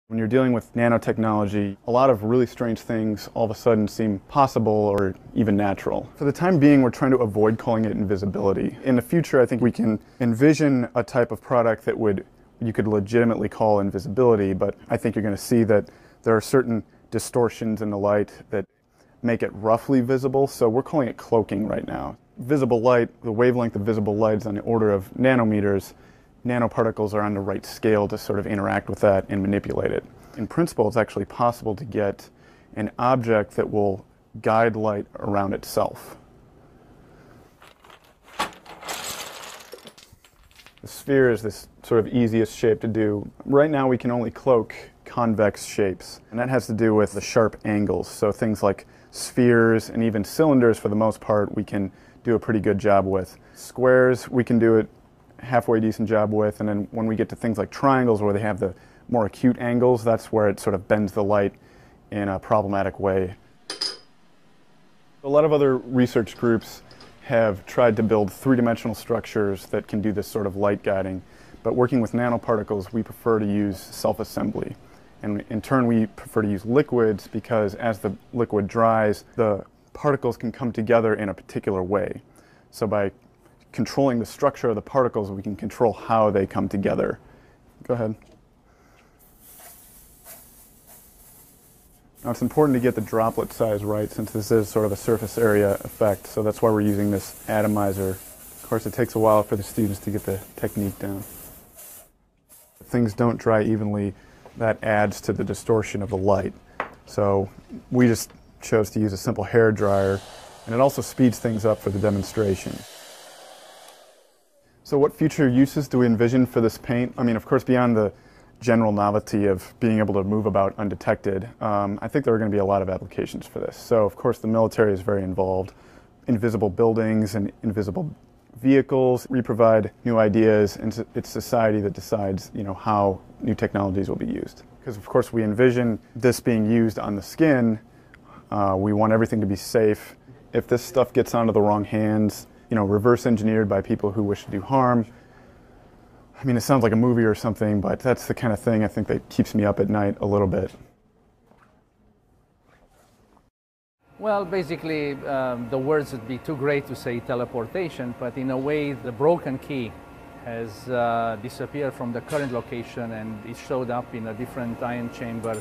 When you're dealing with nanotechnology, a lot of really strange things all of a sudden seem possible or even natural. For the time being, we're trying to avoid calling it invisibility. In the future, I think we can envision a type of product that you could legitimately call invisibility, but I think you're going to see that there are certain distortions in the light that make it roughly visible, so we're calling it cloaking right now. Visible light, the wavelength of visible light is on the order of nanometers. Nanoparticles are on the right scale to sort of interact with that and manipulate it. In principle, it's actually possible to get an object that will guide light around itself. The sphere is this sort of easiest shape to do. Right now we can only cloak convex shapes, and that has to do with the sharp angles. So things like spheres and even cylinders, for the most part, we can do a pretty good job with. Squares, we can do it halfway decent job with, and then when we get to things like triangles where they have the more acute angles, that's where it sort of bends the light in a problematic way. A lot of other research groups have tried to build three-dimensional structures that can do this sort of light guiding, but working with nanoparticles, we prefer to use self-assembly. And in turn, we prefer to use liquids because as the liquid dries, the particles can come together in a particular way. So by controlling the structure of the particles, we can control how they come together. Go ahead. Now it's important to get the droplet size right since this is sort of a surface area effect, so that's why we're using this atomizer. Of course, it takes a while for the students to get the technique down. If things don't dry evenly, that adds to the distortion of the light. So we just chose to use a simple hair dryer, and it also speeds things up for the demonstration. So what future uses do we envision for this paint? I mean, of course, beyond the general novelty of being able to move about undetected, I think there are going to be a lot of applications for this. So, of course, the military is very involved. Invisible buildings and invisible vehicles. We provide new ideas, and it's society that decides, how new technologies will be used. Because, of course, we envision this being used on the skin. We want everything to be safe. If this stuff gets onto the wrong hands, reverse engineered by people who wish to do harm. I mean, it sounds like a movie or something, but that's the kind of thing I think that keeps me up at night a little bit. Well, basically, the words would be too great to say teleportation, but in a way, the broken key has disappeared from the current location and it showed up in a different ion chamber